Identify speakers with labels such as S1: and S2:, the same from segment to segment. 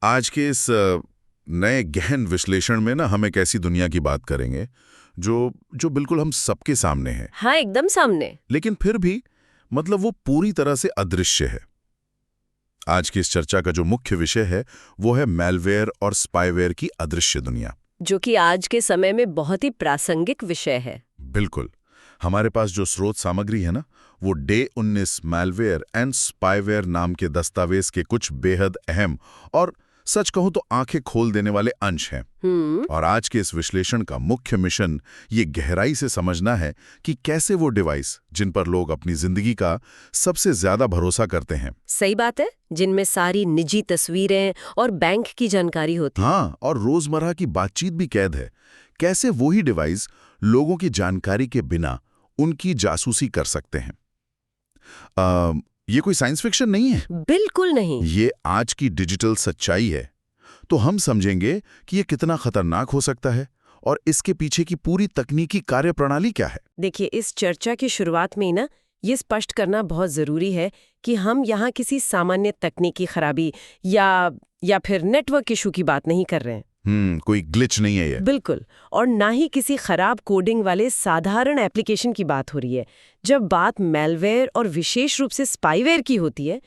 S1: आज के इस नए गहन विश्लेषण में ना हम एक ऐसी दुनिया की बात करेंगे जो जो बिल्कुल हम सबके सामने है।
S2: हाँ, एकदम सामने।
S1: लेकिन फिर भी मतलब वो पूरी तरह से अदृश्य है। आज की इस चर्चा का जो मुख्य विषय है वो है मैलवेयर और स्पाईवेयर की अदृश्य दुनिया,
S2: जो कि आज के समय में बहुत ही प्रासंगिक विषय है।
S1: बिल्कुल। हमारे पास जो स्रोत सामग्री है ना, वो डे 19 मैलवेयर एंड स्पाईवेयर नाम के दस्तावेज के कुछ बेहद अहम और सच कहूं तो आंखें खोल देने वाले अंश हैं। और आज के इस विश्लेषण का मुख्य मिशन ये गहराई से समझना है कि कैसे वो डिवाइस जिन पर लोग अपनी जिंदगी का सबसे ज्यादा भरोसा करते हैं,
S2: सही बात है, जिनमें सारी निजी तस्वीरें और बैंक की जानकारी होती है।
S1: हाँ, और रोजमर्रा की बातचीत भी कैद है, कैसे वही डिवाइस लोगों की जानकारी के बिना उनकी जासूसी कर सकते हैं। ये कोई साइंस फिक्शन नहीं है,
S2: बिल्कुल नहीं।
S1: ये आज की डिजिटल सच्चाई है। तो हम समझेंगे कि ये कितना खतरनाक हो सकता है और इसके पीछे की पूरी तकनीकी कार्यप्रणाली क्या है।
S2: देखिए, इस चर्चा की शुरुआत में ही ना ये स्पष्ट करना बहुत जरूरी है कि हम यहाँ किसी सामान्य तकनीकी खराबी या फिर नेटवर्क इशू की बात नहीं कर रहे हैं।
S1: कोई ग्लिच नहीं है ये।
S2: बिल्कुल। और ना ही किसी खराब कोडिंग वाले साधारण एप्लीकेशन की बात हो रही है। जब बात मैलवेयर और विशेष रूप से स्पाईवेयर की होती है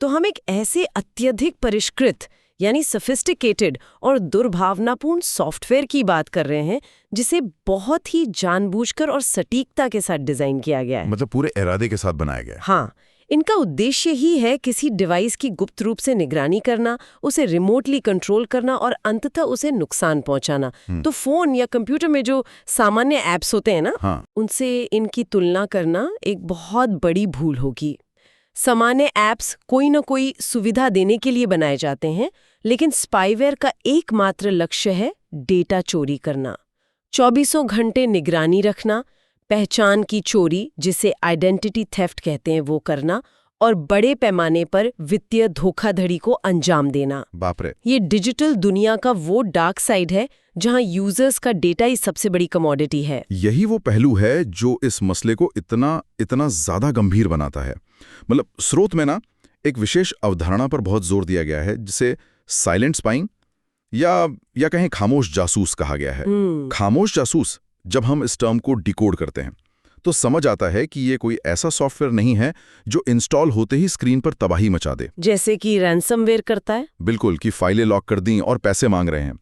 S2: तो हम एक ऐसे अत्यधिक परिष्कृत यानी सोफिस्टिकेटेड और दुर्भावनापूर्ण सॉफ्टवेयर की बात कर रहे हैं जिसे बहुत ही जानबूझकर और सटीकता के साथ डिजाइन किया गया है।
S1: मतलब पूरे इरादे के साथ बनाया गया है।
S2: हाँ, इनका उद्देश्य ही है किसी डिवाइस की गुप्त रूप से निगरानी करना, उसे रिमोटली कंट्रोल करना और अंततः उसे नुकसान पहुंचाना। तो फोन या कंप्यूटर में जो सामान्य ऐप्स होते हैं ना,
S1: हाँ।
S2: उनसे इनकी तुलना करना एक बहुत बड़ी भूल होगी। सामान्य ऐप्स कोई न कोई सुविधा देने के लिए बनाए जाते हैं, लेकिन स्पाईवेयर का एकमात्र लक्ष्य है डेटा चोरी करना, 24 घंटे निगरानी रखना, पहचान की चोरी जिसे आइडेंटिटी थेफ्ट कहते हैं वो करना और बड़े पैमाने पर वित्तीय धोखाधड़ी को अंजाम देना।
S1: बाप रे।
S2: ये डिजिटल दुनिया का वो डार्क साइड है जहां यूजर्स का डेटा ही सबसे बड़ी कमोडिटी है।
S1: यही वो पहलू है जो इस मसले को इतना ज्यादा गंभीर बनाता है। मतलब स्रोत में ना एक विशेष अवधारणा पर बहुत जोर दिया गया है जिसे साइलेंट स्पाइंग या कहीं खामोश जासूस कहा गया है। खामोश जासूस, जब हम इस टर्म को डिकोड करते हैं तो समझ आता है कि ये कोई ऐसा सॉफ्टवेयर नहीं है जो इंस्टॉल होते ही स्क्रीन पर तबाही मचा दे,
S2: जैसे कि रैंसमवेयर करता है।
S1: बिल्कुल, कि फाइलें लॉक कर दी और पैसे मांग रहे हैं।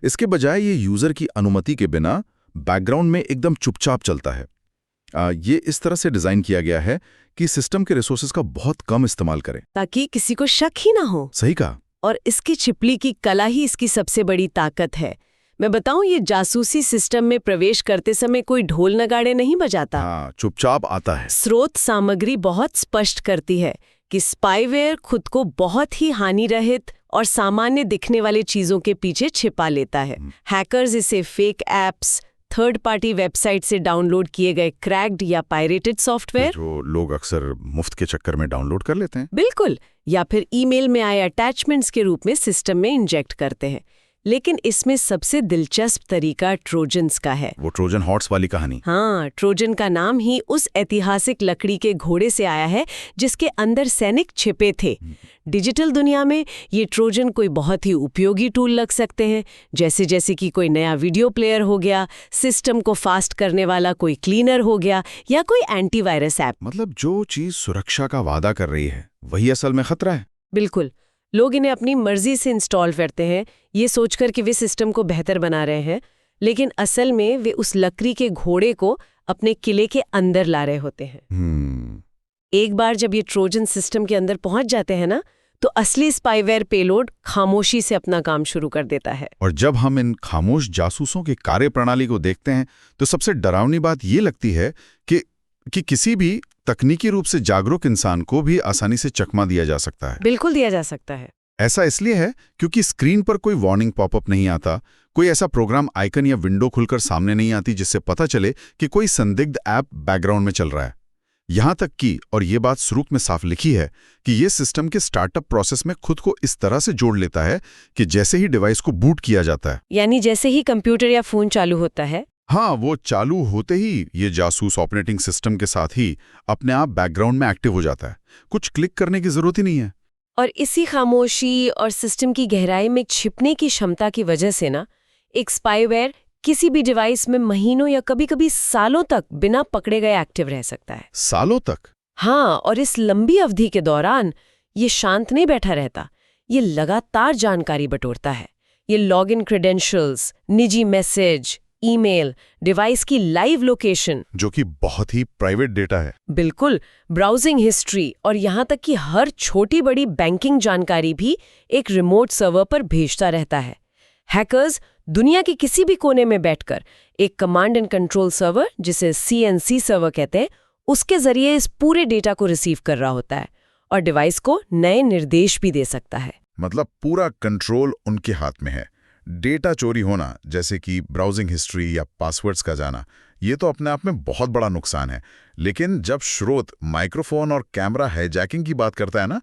S1: इसके बजाय ये यूजर की अनुमति के बिना बैकग्राउंड में एकदम चुपचाप चलता है। ये इस तरह से डिजाइन किया गया है कि सिस्टम के रिसोर्सेज का बहुत कम इस्तेमाल करें,
S2: ताकि किसी को शक ही ना हो।
S1: सही कहा।
S2: और इसकी छिपली की कला ही इसकी सबसे बड़ी ताकत है। मैं बताऊं, ये जासूसी सिस्टम में प्रवेश करते समय कोई ढोल नगाड़े नहीं बजाता।
S1: हाँ, चुपचाप आता है।
S2: स्रोत सामग्री बहुत स्पष्ट करती है कि स्पाईवेयर खुद को बहुत ही हानिरहित और सामान्य दिखने वाली चीजों के पीछे छिपा लेता है। हैकर्स इसे fake apps, third party website से डाउनलोड किए गए क्रैक्ड या पायरेटेड सॉफ्टवेयर,
S1: जो लोग अक्सर मुफ्त के चक्कर में डाउनलोड कर लेते हैं,
S2: बिल्कुल, या फिर ईमेल में आए अटैचमेंट्स के रूप में सिस्टम में इंजेक्ट करते हैं। लेकिन इसमें सबसे दिलचस्प तरीका ट्रोजन्स का है।
S1: वो ट्रोजन हॉर्स वाली कहानी।
S2: हाँ, ट्रोजन का नाम ही उस ऐतिहासिक लकड़ी के घोड़े से आया है जिसके अंदर सैनिक छिपे थे। डिजिटल दुनिया में ये ट्रोजन कोई बहुत ही उपयोगी टूल लग सकते हैं, जैसे कि कोई नया वीडियो प्लेयर हो गया, सिस्टम को फास्ट करने वाला कोई क्लीनर हो गया या कोई एंटीवायरस ऐप।
S1: मतलब जो चीज सुरक्षा का वादा कर रही है वही असल में खतरा है।
S2: बिल्कुल। लोग इन्हें अपनी मर्जी से इंस्टॉल करते हैं, ये सोचकर कि वे सिस्टम को बेहतर बना रहे हैं, लेकिन असल में वे उस लकड़ी के घोड़े को अपने किले के अंदर ला रहे होते हैं। एक बार जब ये ट्रोजन सिस्टम के अंदर पहुंच जाते हैं ना, तो असली स्पाईवेयर पेलोड खामोशी से अपना काम शुरू कर देता है।
S1: और जब हम इन खामोश जासूसों की कार्यप्रणाली को देखते हैं तो सबसे डरावनी बात ये लगती है कि किसी भी तकनीकी रूप से जागरूक इंसान को भी आसानी से चकमा दिया जा सकता है।
S2: बिल्कुल दिया जा सकता है।
S1: ऐसा इसलिए है क्योंकि स्क्रीन पर कोई वार्निंग पॉपअप नहीं आता, कोई ऐसा प्रोग्राम आइकन या विंडो खुलकर सामने नहीं आती जिससे पता चले कि कोई संदिग्ध ऐप बैकग्राउंड में चल रहा है। यहां तक कि, और ये बात स्रोत में साफ लिखी है, कि ये सिस्टम के स्टार्टअप प्रोसेस में खुद को इस तरह से जोड़ लेता है कि जैसे ही डिवाइस को बूट किया जाता है,
S2: यानी जैसे ही कंप्यूटर या फोन चालू होता है,
S1: हाँ, वो चालू होते ही ये जासूस ऑपरेटिंग सिस्टम के साथ ही अपने आप बैकग्राउंड में एक्टिव हो जाता है। कुछ क्लिक करने की जरूरत ही नहीं है।
S2: और इसी खामोशी और सिस्टम की गहराई में छिपने की क्षमता की वजह से ना एक स्पाईवेयर किसी भी डिवाइस में महीनों या कभी-कभी सालों तक बिना पकड़े गए एक्टिव रह सकता है।
S1: सालों तक?
S2: हाँ, और इस लंबी अवधि के दौरान ये शांत नहीं बैठा रहता, ये लगातार जानकारी बटोरता है। ये लॉगिन क्रेडेंशियल्स, निजी मैसेज, ईमेल, डिवाइस की लाइव लोकेशन,
S1: जो कि बहुत ही प्राइवेट डेटा है।
S2: बिल्कुल, ब्राउजिंग हिस्ट्री और यहाँ तक कि हर छोटी बड़ी बैंकिंग जानकारी भी एक रिमोट सर्वर पर भेजता रहता है। हैकर्स दुनिया के किसी भी कोने में बैठकर एक कमांड एंड कंट्रोल सर्वर, जिसे CNC सर्वर कहते हैं, उसके जरिए इस पूरे डेटा को रिसीव कर रहा होता है और डिवाइस को नए निर्देश भी दे सकता है।
S1: मतलब पूरा कंट्रोल उनके हाथ में है। डेटा चोरी होना, जैसे कि ब्राउजिंग हिस्ट्री या पासवर्ड्स का जाना, ये तो अपने आप में बहुत बड़ा नुकसान है। लेकिन जब स्रोत माइक्रोफोन और कैमरा हाईजैकिंग की बात करता है ना,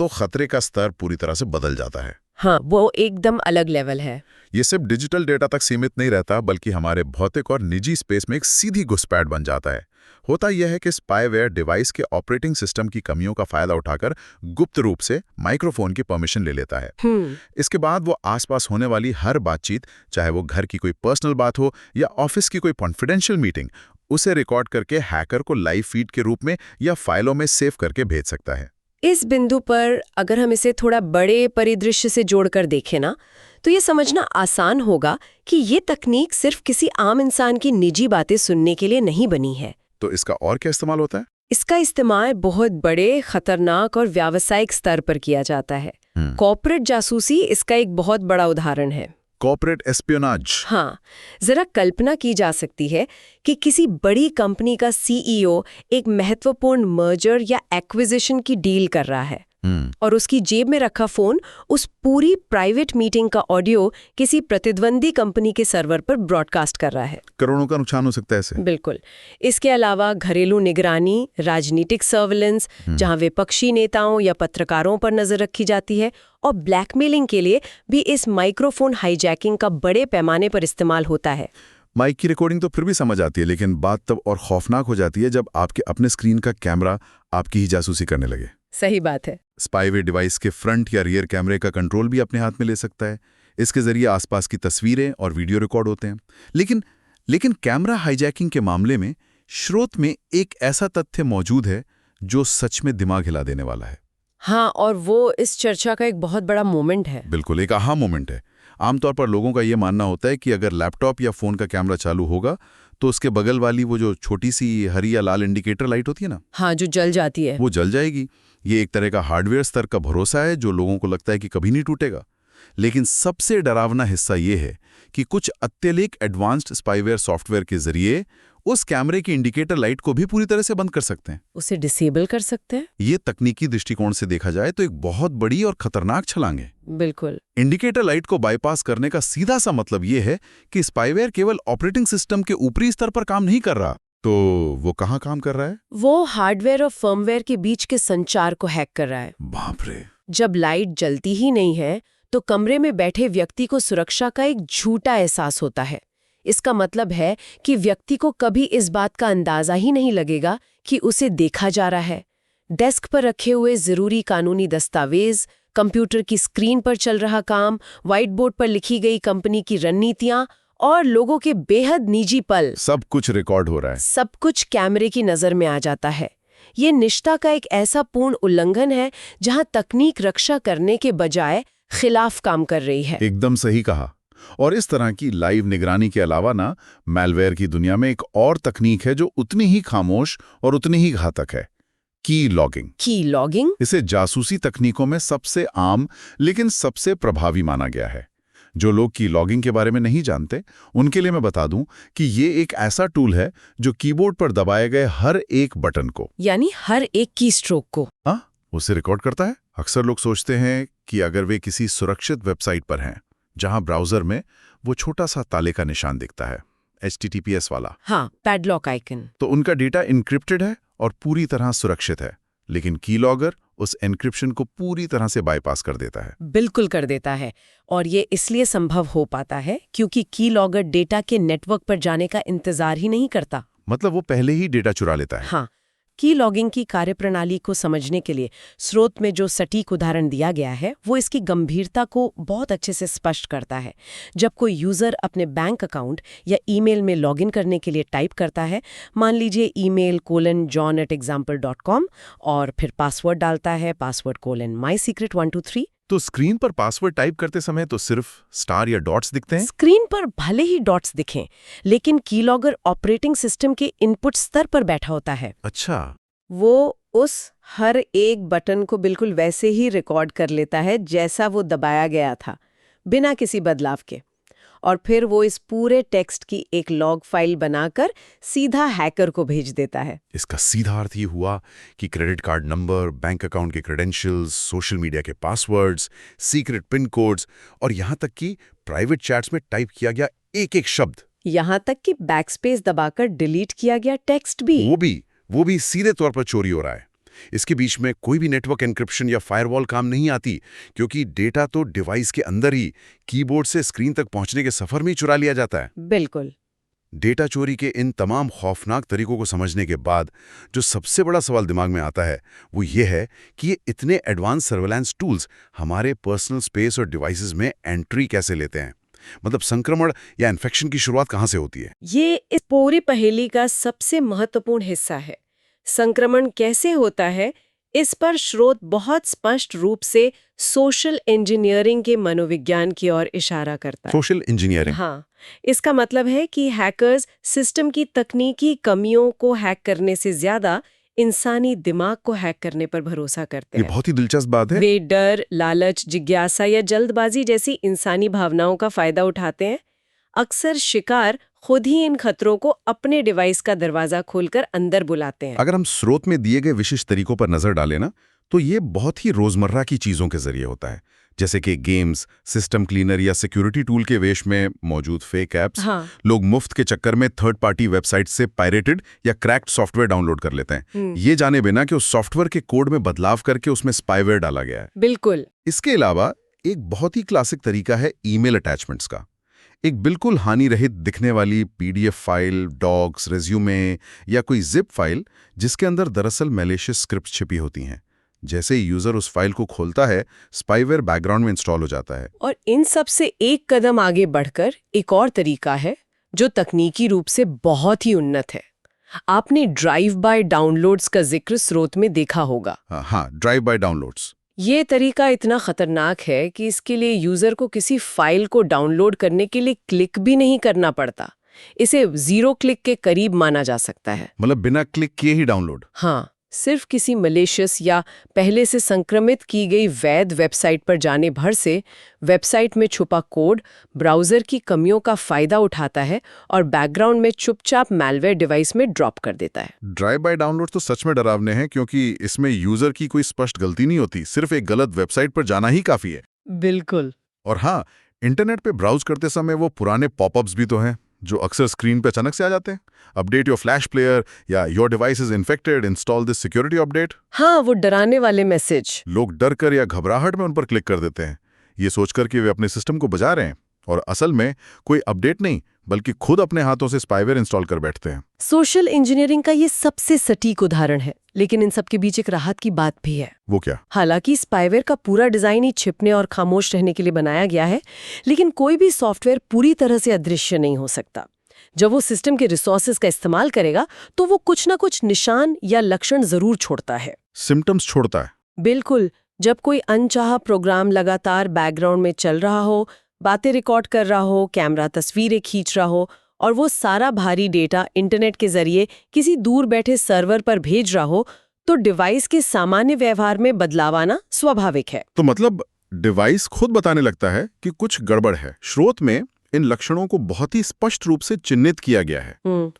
S1: तो खतरे का स्तर पूरी तरह से बदल जाता है।
S2: हाँ, वो एकदम अलग लेवल है।
S1: ये सिर्फ डिजिटल डेटा तक सीमित नहीं रहता, बल्कि हमारे भौतिक और निजी स्पेस में एक सीधी घुसपैठ बन जाता है। होता यह है कि स्पाईवेयर डिवाइस के ऑपरेटिंग सिस्टम की कमियों का फायदा उठाकर गुप्त रूप से माइक्रोफोन की परमिशन ले लेता है। इसके बाद वो आसपास होने वाली हर बातचीत, चाहे वो घर की कोई पर्सनल बात हो या ऑफिस की कोई कॉन्फिडेंशियल मीटिंग, उसे रिकॉर्ड करके हैकर को लाइव फीड के रूप में या फाइलों में सेव करके भेज सकता है।
S2: इस बिंदु पर अगर हम इसे थोड़ा बड़े परिदृश्य से जोड़कर देखें ना, तो ये समझना आसान होगा कि ये तकनीक सिर्फ किसी आम इंसान की निजी बातें सुनने के लिए नहीं बनी है।
S1: तो इसका और क्या इस्तेमाल होता है?
S2: इसका इस्तेमाल बहुत बड़े, खतरनाक और व्यावसायिक स्तर पर किया जाता है। कॉर्पोरेट जासूसी इसका एक बहुत बड़ा उदाहरण है।
S1: Corporate espionage.
S2: हाँ, जरा कल्पना की जा सकती है कि किसी बड़ी कंपनी का CEO एक महत्वपूर्ण मर्जर या एक्विजिशन की डील कर रहा है और उसकी जेब में रखा फोन उस पूरी प्राइवेट मीटिंग का ऑडियो किसी प्रतिद्वंदी कंपनी के सर्वर पर ब्रॉडकास्ट कर रहा है।
S1: करोड़ों का नुकसान हो सकता है इससे।
S2: बिल्कुल। इसके अलावा घरेलू निगरानी, राजनीतिक सर्विलेंस, जहां विपक्षी नेताओं या पत्रकारों पर नजर रखी जाती है, और ब्लैकमेलिंग के लिए भी इस माइक्रोफोन हाईजैकिंग का बड़े पैमाने पर इस्तेमाल होता है।
S1: माइक की रिकॉर्डिंग तो फिर भी समझ आती है, लेकिन बात तब और खौफनाक हो जाती है जब आपके अपने स्क्रीन का कैमरा आपकी ही जासूसी करने लगे।
S2: सही बात है।
S1: स्पाईवेयर डिवाइस के फ्रंट या रियर कैमरे का कंट्रोल भी अपने हाथ में ले सकता है। इसके जरिए आसपास की तस्वीरें और वीडियो रिकॉर्ड होते हैं। लेकिन कैमरा हाईजैकिंग के मामले में स्रोत में एक ऐसा तथ्य मौजूद है जो सच में दिमाग हिला देने वाला है।
S2: हाँ, और वो इस चर्चा का एक बहुत बड़ा मोमेंट है।
S1: बिल्कुल, एक आहा मोमेंट है। आमतौर पर लोगों का ये मानना होता है कि अगर लैपटॉप या फोन का कैमरा चालू होगा तो उसके बगल वाली वो जो छोटी सी हरी या लाल इंडिकेटर लाइट होती है ना,
S2: हाँ, जो जल जाती है,
S1: वो जल जाएगी। ये एक तरह का हार्डवेयर स्तर का भरोसा है जो लोगों को लगता है कि कभी नहीं टूटेगा। लेकिन सबसे डरावना हिस्सा ये है कि कुछ अत्यधिक एडवांस्ड स्पाईवेयर सॉफ्टवेयर के जरिए उस कैमरे की इंडिकेटर लाइट को भी पूरी तरह से बंद कर सकते हैं,
S2: उसे डिसेबल कर सकते हैं।
S1: ये तकनीकी दृष्टिकोण से देखा जाए तो एक बहुत बड़ी और खतरनाक छलांग है।
S2: बिल्कुल।
S1: इंडिकेटर लाइट को बाईपास करने का सीधा सा मतलब ये है कि स्पाईवेयर केवल ऑपरेटिंग सिस्टम के ऊपरी स्तर पर काम नहीं कर रहा, तो वो कहाँ काम कर रहा है?
S2: वो हार्डवेयर और फर्मवेयर के बीच के संचार को हैक कर रहा है।
S1: बाप रे।
S2: जब लाइट जलती ही नहीं है तो कमरे में बैठे व्यक्ति को सुरक्षा का एक झूठा एहसास होता है। इसका मतलब है कि व्यक्ति को कभी इस बात का अंदाजा ही नहीं लगेगा कि उसे देखा जा रहा है। डेस्क पर रखे हुए जरूरी कानूनी दस्तावेज, कंप्यूटर की स्क्रीन पर चल रहा काम, व्हाइट बोर्ड पर लिखी गई कंपनी की रणनीतियां और लोगों के बेहद निजी पल,
S1: सब कुछ रिकॉर्ड हो रहा है।
S2: सब कुछ कैमरे की नजर में आ जाता है। ये निष्ठा का एक ऐसा पूर्ण उल्लंघन है जहां तकनीक रक्षा करने के बजाय खिलाफ काम कर रही है।
S1: एकदम सही कहा। और इस तरह की लाइव निगरानी के अलावा ना, मैलवेयर की दुनिया में एक और तकनीक है जो उतनी ही खामोश और उतनी ही घातक है, की लॉगिंग।
S2: की लॉगिंग
S1: इसे जासूसी तकनीकों में सबसे आम लेकिन सबसे प्रभावी माना गया है। जो लोग की लॉगिंग के बारे में नहीं जानते, उनके लिए मैं बता दूं कि ये एक ऐसा टूल है जो कीबोर्ड पर दबाए गए हर एक बटन को,
S2: यानी हर एक की स्ट्रोक को,
S1: उसे रिकॉर्ड करता है। अक्सर लोग सोचते हैं कि अगर वे किसी सुरक्षित वेबसाइट पर हैं जहां ब्राउजर में वो छोटा सा ताले का निशान दिखता है, HTTPS वाला,
S2: हाँ, पैडलॉक आइकन,
S1: तो उनका डेटा इनक्रिप्टेड है और पूरी तरह सुरक्षित है। लेकिन कीलॉगर उस एन्क्रिप्शन को पूरी तरह से बाईपास कर देता है।
S2: बिल्कुल कर देता है। और ये इसलिए संभव हो पाता है क्योंकि कीलॉगर डेटा के नेटवर्क पर जाने का इंतजार ही नहीं करता।
S1: मतलब वो पहले ही डेटा चुरा लेता है।
S2: हाँ, की लॉगिंग की कार्यप्रणाली को समझने के लिए स्रोत में जो सटीक उदाहरण दिया गया है वो इसकी गंभीरता को बहुत अच्छे से स्पष्ट करता है। जब कोई यूजर अपने बैंक अकाउंट या ईमेल में लॉगिन करने के लिए टाइप करता है, मान लीजिए email:john@example.com और फिर पासवर्ड डालता है password:mysecret123।
S1: तो स्क्रीन पर पासवर्ड टाइप करते समय तो सिर्फ स्टार या डॉट्स दिखते हैं?
S2: स्क्रीन पर भले ही डॉट्स दिखें, लेकिन कीलॉगर ऑपरेटिंग सिस्टम के इनपुट स्तर पर बैठा होता है।
S1: अच्छा।
S2: वो उस हर एक बटन को बिल्कुल वैसे ही रिकॉर्ड कर लेता है जैसा वो दबाया गया था, बिना किसी बदलाव के। और फिर वो इस पूरे टेक्स्ट की एक लॉग फाइल बनाकर सीधा हैकर को भेज देता है।
S1: इसका सीधा अर्थ ये हुआ कि credit card number, bank account के क्रेडेंशियल्स, सोशल मीडिया के पासवर्ड्स, सीक्रेट पिन कोड्स और यहाँ तक कि प्राइवेट चैट्स में टाइप किया गया एक-एक शब्द,
S2: यहाँ तक कि बैकस्पेस दबाकर डिलीट किया गया टेक्स्ट भी,
S1: वो भी सीधे तौर पर चोरी हो रहा है। इसके बीच में कोई भी नेटवर्क एन्क्रिप्शन या फायरवॉल काम नहीं आती, क्योंकि डेटा तो डिवाइस के अंदर ही कीबोर्ड से स्क्रीन तक पहुंचने के सफर में ही चुरा लिया जाता है।
S2: बिल्कुल।
S1: डेटा चोरी के इन तमाम खौफनाक तरीकों को समझने के बाद जो सबसे बड़ा सवाल दिमाग में आता है वो ये है कि ये इतने एडवांस सर्वेलेंस टूल्स हमारे पर्सनल स्पेस और डिवाइसेस में एंट्री कैसे लेते हैं? मतलब संक्रमण या इन्फेक्शन की शुरुआत कहाँ से होती है?
S2: ये इस पूरी पहेली का सबसे महत्वपूर्ण हिस्सा है। संक्रमण कैसे होता है, इस पर स्रोत बहुत स्पष्ट रूप से सोशल इंजीनियरिंग के मनोविज्ञान की ओर इशारा करता है।
S1: Social engineering?
S2: हाँ, इसका मतलब है कि हैकर्स सिस्टम की तकनीकी कमियों को हैक करने से ज्यादा इंसानी दिमाग को हैक करने पर भरोसा करते
S1: ये
S2: हैं।
S1: बहुत ही दिलचस्प बात है।
S2: वे डर, लालच, जिज्ञासा या जल्दबाजी जैसी इंसानी भावनाओं का फायदा उठाते हैं। अक्सर शिकार खुद ही इन खतरों को अपने डिवाइस का दरवाजा खोलकर अंदर बुलाते हैं।
S1: अगर हम स्रोत में दिए गए विशिष्ट तरीकों पर नजर डालें ना, तो ये बहुत ही रोजमर्रा की चीजों के जरिए होता है, जैसे कि गेम्स, सिस्टम क्लीनर या सिक्योरिटी टूल के वेश में मौजूद फेक ऐप्स।
S2: हाँ।
S1: लोग मुफ्त के चक्कर में थर्ड पार्टी वेबसाइट से पायरेटेड या क्रैक्ड सॉफ्टवेयर डाउनलोड कर लेते हैं, ये जाने बिना कि उस सॉफ्टवेयर के कोड में बदलाव करके उसमें स्पाईवेयर डाला गया है।
S2: बिल्कुल।
S1: इसके अलावा एक बहुत ही क्लासिक तरीका है ईमेल अटैचमेंट्स का। एक बिल्कुल हानि रहित दिखने वाली पीडीएफ फाइल, डॉक्स, रेज्यूमे या कोई जिप फाइल जिसके अंदर दरअसल मैलिशियस स्क्रिप्ट छिपी होती हैं। जैसे ही यूजर उस फाइल को खोलता है, स्पाईवेयर बैकग्राउंड में इंस्टॉल हो जाता है।
S2: और इन सब से एक कदम आगे बढ़कर एक और तरीका है जो तकनीकी रूप से बहुत ही उन्नत है। आपने ड्राइव बाय डाउनलोड्स का जिक्र स्रोत में देखा होगा।
S1: हाँ, ड्राइव बाय डाउनलोड्स।
S2: ये तरीका इतना खतरनाक है कि इसके लिए यूजर को किसी फाइल को डाउनलोड करने के लिए क्लिक भी नहीं करना पड़ता। इसे 0 क्लिक के करीब माना जा सकता है।
S1: मतलब बिना क्लिक किए ही डाउनलोड?
S2: हाँ, सिर्फ किसी मलेशियस या पहले से संक्रमित की गई वैध वेबसाइट पर जाने भर से वेबसाइट में छुपा कोड ब्राउजर की कमियों का फायदा उठाता है और बैकग्राउंड में चुपचाप मैलवेयर डिवाइस में ड्रॉप कर देता है।
S1: ड्राइव बाय डाउनलोड तो सच में डरावने हैं, क्योंकि इसमें यूजर की कोई स्पष्ट गलती नहीं होती, सिर्फ एक गलत वेबसाइट पर जाना ही काफी है।
S2: बिल्कुल।
S1: और हाँ, इंटरनेट पे ब्राउज करते समय वो पुराने पॉपअप्स भी तो हैं जो अक्सर स्क्रीन पे अचानक से आ जाते हैं। अपडेट योर फ्लैश प्लेयर या your device is infected, install this security update.
S2: हाँ, वो डराने वाले मैसेज।
S1: लोग डर कर या घबराहट में उन पर क्लिक कर देते हैं, ये सोचकर कि वे अपने सिस्टम को बचा रहे हैं, और असल में कोई अपडेट नहीं बल्कि खुद अपने हाथों से स्पाईवेयर इंस्टॉल कर बैठते हैं।
S2: सोशल इंजीनियरिंग का ये सबसे सटीक उदाहरण है, लेकिन इन सब के बीच एक राहत की बात भी है।
S1: वो क्या?
S2: हालांकि स्पाईवेयर का पूरा डिजाइन ही छिपने और खामोश रहने के लिए बनाया गया है, लेकिन कोई भी सॉफ्टवेयर पूरी तरह से अदृश्य नहीं हो सकता। जब वो सिस्टम के रिसोर्सेज का इस्तेमाल करेगा तो वो कुछ ना कुछ निशान या लक्षण जरूर छोड़ता है।
S1: सिम्टम्स छोड़ता है?
S2: बिल्कुल। जब कोई अनचाहा प्रोग्राम लगातार बैकग्राउंड में चल रहा हो, बातें रिकॉर्ड कर रहा हो, कैमरा तस्वीरें खींच रहा हो और वो सारा भारी डेटा इंटरनेट के जरिए किसी दूर बैठे सर्वर पर भेज रहा हो, तो डिवाइस के सामान्य व्यवहार में बदलाव आना स्वाभाविक है।
S1: तो मतलब डिवाइस खुद बताने लगता है कि कुछ गड़बड़ है। स्रोत में इन लक्षणों को बहुत ही स्पष्ट रूप से चिन्हित किया गया है।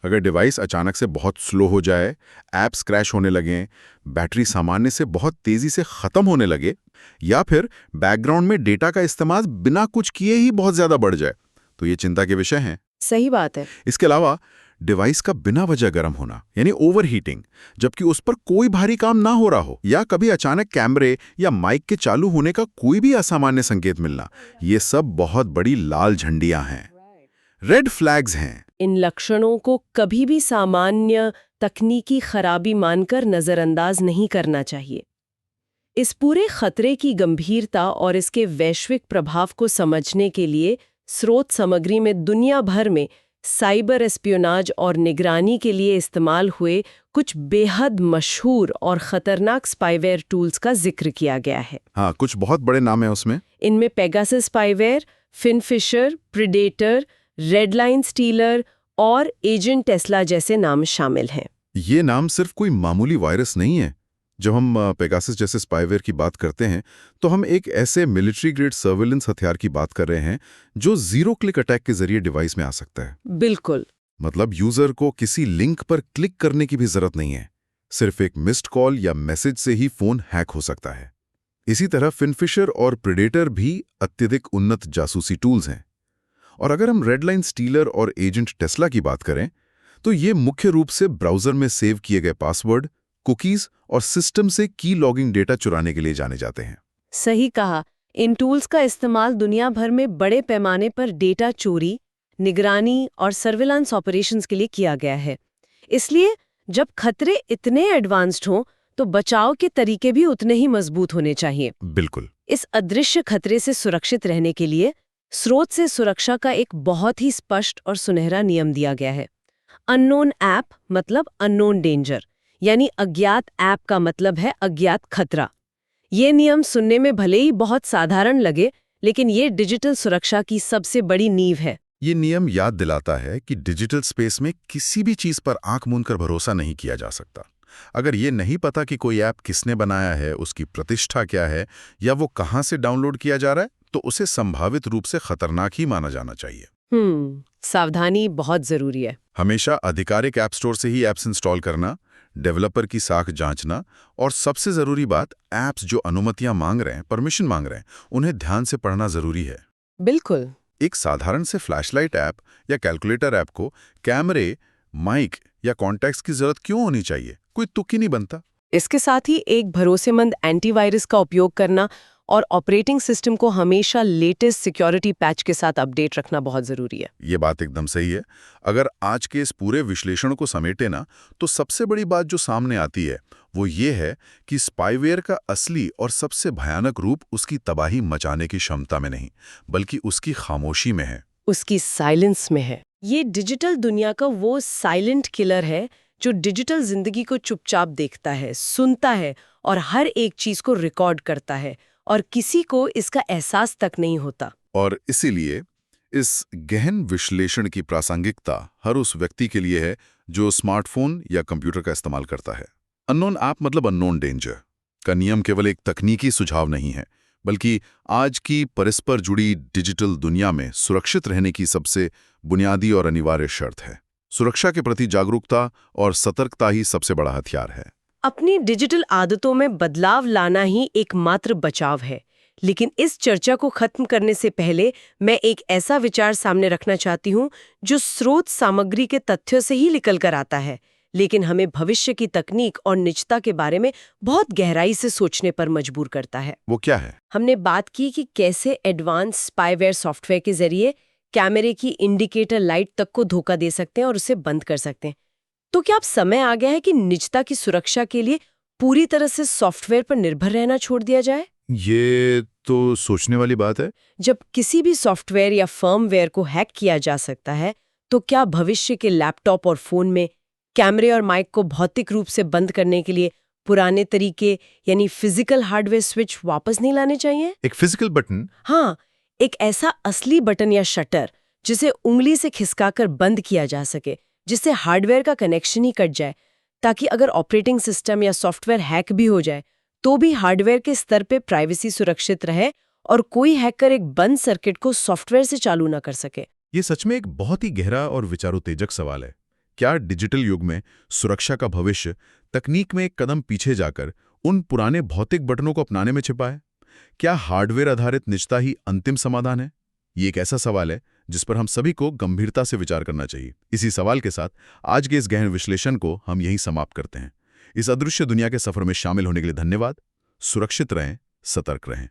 S1: अगर डिवाइस अचानक से बहुत स्लो हो जाए, ऐप्स क्रैश होने लगें, बैटरी सामान्य से बहुत तेजी से खत्म होने लगे, या फिर बैकग्राउंड में डेटा का इस्तेमाल बिना कुछ किए ही बहुत ज्यादा बढ़ जाए, तो ये चिंता के विषय हैं।
S2: सही बात है।
S1: इसके अलावा डिवाइस का बिना वजह गर्म होना, यानी ओवरहीटिंग, जबकि उस पर कोई भारी काम ना हो रहा हो, या कभी अचानक कैमरे या माइक के चालू होने का कोई भी असामान्य संकेत मिलना, ये सब बहुत बड़ी लाल झंडियां हैं, रेड फ्लैग्स हैं।
S2: इन लक्षणों को कभी भी सामान्य तकनीकी खराबी मानकर नज़रअंदाज नहीं करना चाहिए। इस पूरे खतरे की गंभीरता और इसके वैश्विक प्रभाव को समझने के लिए स्रोत सामग्री में दुनिया भर में साइबर एस्पियोनाज और निगरानी के लिए इस्तेमाल हुए कुछ बेहद मशहूर और खतरनाक स्पाईवेयर टूल्स का जिक्र किया गया है।
S1: हाँ, कुछ बहुत बड़े नाम है उसमें।
S2: इनमें Pegasus spyware, FinFisher, Predator, RedLine Stealer और एजेंट टेस्ला जैसे नाम शामिल हैं।
S1: ये नाम सिर्फ कोई मामूली वायरस नहीं है। जब हम पेगासस जैसे स्पाईवेयर की बात करते हैं तो हम एक ऐसे मिलिट्री ग्रेड सर्विलेंस हथियार की बात कर रहे हैं जो जीरो क्लिक अटैक के जरिए डिवाइस में आ सकता है।
S2: बिल्कुल।
S1: मतलब यूजर को किसी लिंक पर क्लिक करने की भी जरूरत नहीं है, सिर्फ एक मिस्ड कॉल या मैसेज से ही फोन हैक हो सकता है। इसी तरह फिनफिशर और प्रीडेटर भी अत्यधिक उन्नत जासूसी टूल्स हैं। और अगर हम रेडलाइन स्टीलर और एजेंट टेस्ला की बात करें तो ये मुख्य रूप से ब्राउजर में सेव किए गए पासवर्ड, कुकीज और सिस्टम से की लॉगिंग डेटा चुराने के लिए जाने जाते हैं।
S2: सही कहा। इन टूल्स का इस्तेमाल दुनिया भर में बड़े पैमाने पर डेटा चोरी, निगरानी और सर्विलांस ऑपरेशंस के लिए किया गया है। इसलिए जब खतरे इतने एडवांस्ड हों तो बचाव के तरीके भी उतने ही मजबूत होने चाहिए।
S1: बिल्कुल।
S2: इस अदृश्य खतरे से सुरक्षित रहने के लिए स्रोत से सुरक्षा का एक बहुत ही स्पष्ट और सुनहरा नियम दिया गया है। अननोन ऐप मतलब अननोन डेंजर, यानी अज्ञात ऐप का मतलब है अज्ञात खतरा। ये नियम सुनने में भले ही बहुत साधारण लगे, लेकिन ये डिजिटल सुरक्षा की सबसे बड़ी नींव है।
S1: ये नियम याद दिलाता है कि डिजिटल स्पेस में किसी भी चीज पर आंख मूंदकर भरोसा नहीं किया जा सकता। अगर ये नहीं पता कि कोई ऐप किसने बनाया है, उसकी प्रतिष्ठा क्या है या वो कहां से डाउनलोड किया जा रहा है, तो उसे संभावित रूप से खतरनाक ही माना जाना चाहिए।
S2: सावधानी बहुत जरूरी है।
S1: हमेशा आधिकारिक ऐप स्टोर से ही ऐप्स इंस्टॉल करना, डेवलपर की साख जांचना और सबसे जरूरी बात, ऐप्स जो अनुमतियां मांग रहे हैं, परमिशन मांग रहे हैं, उन्हें ध्यान से पढ़ना जरूरी है।
S2: बिल्कुल।
S1: एक साधारण से फ्लैशलाइट ऐप या कैलकुलेटर ऐप को कैमरे, माइक या कॉन्टैक्ट्स की जरूरत क्यों होनी चाहिए? कोई तुक ही नहीं बनता।
S2: इसके साथ ही एक भरोसेमंद एंटीवायरस का उपयोग करना और ऑपरेटिंग सिस्टम को हमेशा लेटेस्ट सिक्योरिटी पैच के साथ अपडेट रखना बहुत जरूरी है।
S1: ये बात एकदम सही है। अगर आज के इस पूरे विश्लेषण को समेटे ना, तो सबसे बड़ी बात जो सामने आती है वो ये है कि स्पाईवेयर का असली और सबसे भयानक रूप उसकी तबाही मचाने की क्षमता में नहीं, बल्कि उसकी खामोशी में है,
S2: उसकी साइलेंस में है। ये डिजिटल दुनिया का वो साइलेंट किलर है जो डिजिटल जिंदगी को चुपचाप देखता है, सुनता है और हर एक चीज को रिकॉर्ड करता है, और किसी को इसका एहसास तक नहीं होता।
S1: और इसीलिए इस गहन विश्लेषण की प्रासंगिकता हर उस व्यक्ति के लिए है जो स्मार्टफोन या कंप्यूटर का इस्तेमाल करता है। अननोन ऐप मतलब अननोन डेंजर का नियम केवल एक तकनीकी सुझाव नहीं है, बल्कि आज की परस्पर जुड़ी डिजिटल दुनिया में सुरक्षित रहने की सबसे बुनियादी और अनिवार्य शर्त है। सुरक्षा के प्रति जागरूकता और सतर्कता ही सबसे बड़ा हथियार है।
S2: अपनी डिजिटल आदतों में बदलाव लाना ही एकमात्र बचाव है। लेकिन इस चर्चा को खत्म करने से पहले मैं एक ऐसा विचार सामने रखना चाहती हूँ जो स्रोत सामग्री के तथ्यों से ही निकल कर आता है, लेकिन हमें भविष्य की तकनीक और निजता के बारे में बहुत गहराई से सोचने पर मजबूर करता है।
S1: वो क्या है?
S2: हमने बात की कि कैसे एडवांस स्पाईवेयर सॉफ्टवेयर के जरिए कैमरे की इंडिकेटर लाइट तक को धोखा दे सकते हैं और उसे बंद कर सकते हैं। तो क्या अब समय आ गया है कि निजता की सुरक्षा के लिए पूरी तरह से सॉफ्टवेयर पर निर्भर रहना छोड़ दिया जाए?
S1: ये तो सोचने वाली बात है।
S2: जब किसी भी सॉफ्टवेयर या फर्मवेयर को हैक किया जा सकता है, तो क्या भविष्य के लैपटॉप और फोन में कैमरे और माइक को भौतिक रूप से बंद करने के लिए पुराने तरीके यानी फिजिकल हार्डवेयर स्विच वापस नहीं लाने चाहिए?
S1: एक फिजिकल बटन?
S2: हाँ, एक ऐसा असली बटन या शटर जिसे उंगली से खिसकाकर बंद किया जा सके, जिससे हार्डवेयर का कनेक्शन ही कट जाए, ताकि अगर ऑपरेटिंग सिस्टम या सॉफ्टवेयर हैक भी हो जाए तो भी हार्डवेयर के स्तर पे प्राइवेसी सुरक्षित रहे और कोई हैकर एक बंद सर्किट को सॉफ्टवेयर से चालू ना कर सके।
S1: ये सच में एक बहुत ही गहरा और विचारोत्तेजक सवाल है। क्या डिजिटल युग में सुरक्षा का भविष्य तकनीक में एक कदम पीछे जाकर उन पुराने भौतिक बटनों को अपनाने में छिपा है? क्या हार्डवेयर आधारित निजता ही अंतिम समाधान है? ये एक ऐसा सवाल है जिस पर हम सभी को गंभीरता से विचार करना चाहिए। इसी सवाल के साथ आज के इस गहन विश्लेषण को हम यहीं समाप्त करते हैं। इस अदृश्य दुनिया के सफर में शामिल होने के लिए धन्यवाद। सुरक्षित रहें, सतर्क रहें।